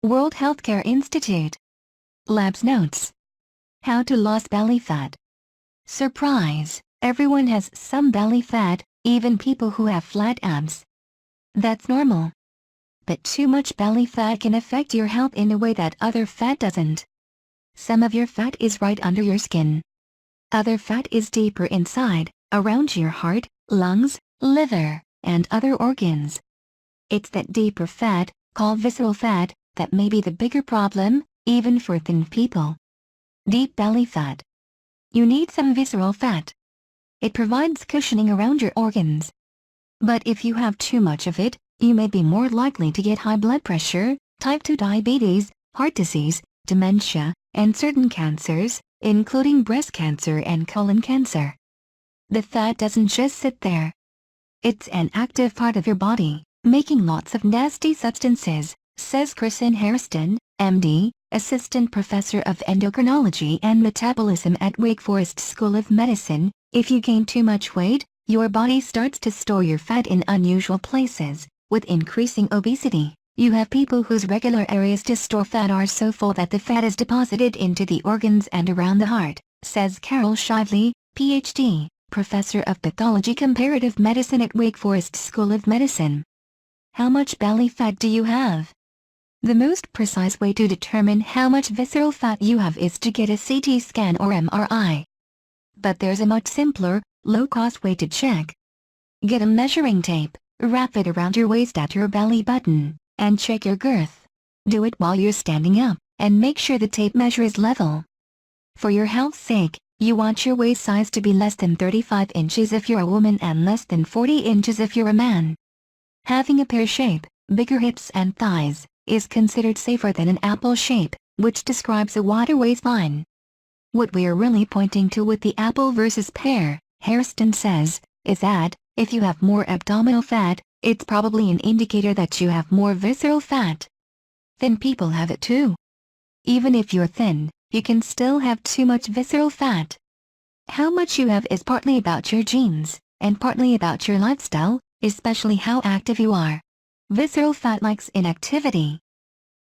World Healthcare Institute. Labs notes. How to lose belly fat. Surprise! Everyone has some belly fat, even people who have flat abs. That's normal. But too much belly fat can affect your health in a way that other fat doesn't. Some of your fat is right under your skin. Other fat is deeper inside, around your heart, lungs, liver, and other organs. It's that deeper fat, called visceral fat, that may be the bigger problem, even for thin people. Deep belly fat. You need some visceral fat. It provides cushioning around your organs. But if you have too much of it, you may be more likely to get high blood pressure, type 2 diabetes, heart disease, dementia, and certain cancers, including breast cancer and colon cancer. The fat doesn't just sit there. It's an active part of your body, making lots of nasty substances, says Kristen Hairston, MD, Assistant Professor of Endocrinology and Metabolism at Wake Forest School of Medicine. If you gain too much weight, your body starts to store your fat in unusual places. With increasing obesity, you have people whose regular areas to store fat are so full that the fat is deposited into the organs and around the heart, says Carol Shively, Ph.D., Professor of Pathology Comparative Medicine at Wake Forest School of Medicine. How much belly fat do you have? The most precise way to determine how much visceral fat you have is to get a CT scan or MRI. But there's a much simpler, low-cost way to check. Get a measuring tape, wrap it around your waist at your belly button, and check your girth. Do it while you're standing up, and make sure the tape measure is level. For your health's sake, you want your waist size to be less than 35 inches if you're a woman and less than 40 inches if you're a man. Having a pear shape, bigger hips and thighs, is considered safer than an apple shape, which describes a wider waistline. What we're really pointing to with the apple versus pear, Hairston says, is that, if you have more abdominal fat, it's probably an indicator that you have more visceral fat. Thin people have it too. Even if you're thin, you can still have too much visceral fat. How much you have is partly about your genes, and partly about your lifestyle, especially how active you are. Visceral fat likes inactivity.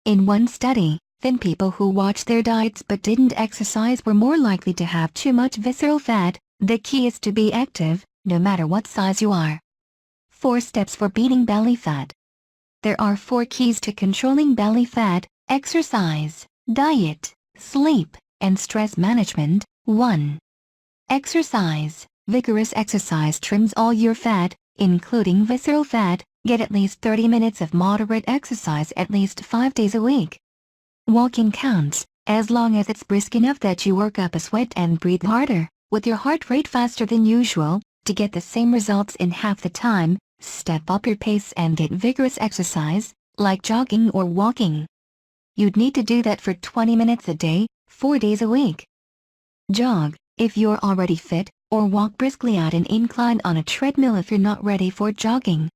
In one study, thin people who watched their diets but didn't exercise were more likely to have too much visceral fat. The key is to be active, no matter what size you are. 4 steps for beating belly fat. There are 4 keys to controlling belly fat: exercise, diet, sleep, and stress management. 1. Exercise. Vigorous exercise trims all your fat, including visceral fat. Get at least 30 minutes of moderate exercise at least 5 days a week. Walking counts, as long as it's brisk enough that you work up a sweat and breathe harder, with your heart rate faster than usual. To get the same results in half the time, step up your pace and get vigorous exercise, like jogging or walking. You'd need to do that for 20 minutes a day, 4 days a week. Jog, if you're already fit, or walk briskly at an incline on a treadmill if you're not ready for jogging.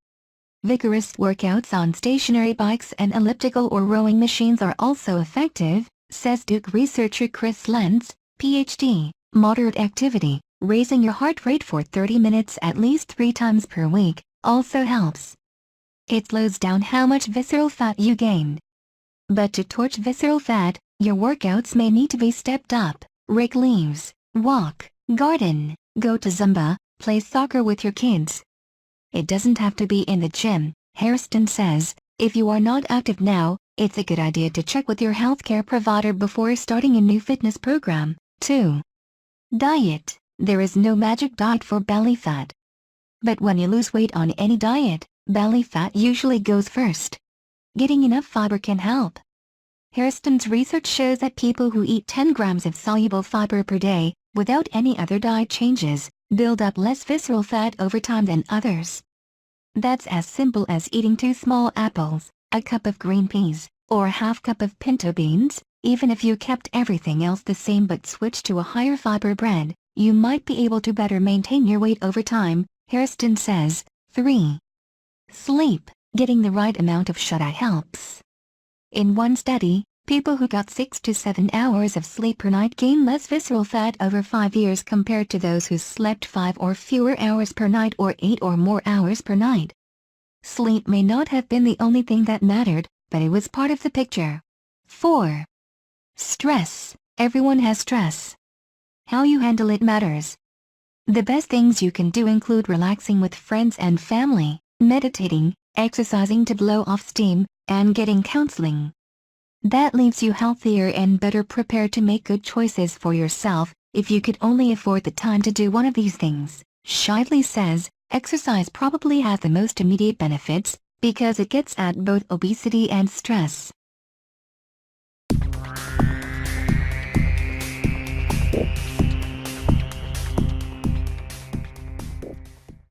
Vigorous workouts on stationary bikes and elliptical or rowing machines are also effective, says Duke researcher Chris Lentz, Ph.D. Moderate activity, raising your heart rate for 30 minutes at least 3 times per week, also helps. It slows down how much visceral fat you gain. But to torch visceral fat, your workouts may need to be stepped up: rake leaves, walk, garden, go to Zumba, play soccer with your kids. It doesn't have to be in the gym, Hairston says. If you are not active now, it's a good idea to check with your healthcare provider before starting a new fitness program. 2. Diet. There is no magic diet for belly fat. But when you lose weight on any diet, belly fat usually goes first. Getting enough fiber can help. Hairston's research shows that people who eat 10 grams of soluble fiber per day, without any other diet changes, build up less visceral fat over time than others. That's as simple as eating 2 small apples, a cup of green peas, or a half cup of pinto beans. Even if you kept everything else the same but switched to a higher fiber bread, you might be able to better maintain your weight over time, Hairston says. 3. Sleep. Getting the right amount of shut-eye helps. In one study, people who got 6 to 7 hours of sleep per night gained less visceral fat over 5 years compared to those who slept 5 or fewer hours per night or 8 or more hours per night. Sleep may not have been the only thing that mattered, but it was part of the picture. 4. Stress. Everyone has stress. How you handle it matters. The best things you can do include relaxing with friends and family, meditating, exercising to blow off steam, and getting counseling. That leaves you healthier and better prepared to make good choices for yourself. If you could only afford the time to do one of these things, Shively says, exercise probably has the most immediate benefits, because it gets at both obesity and stress.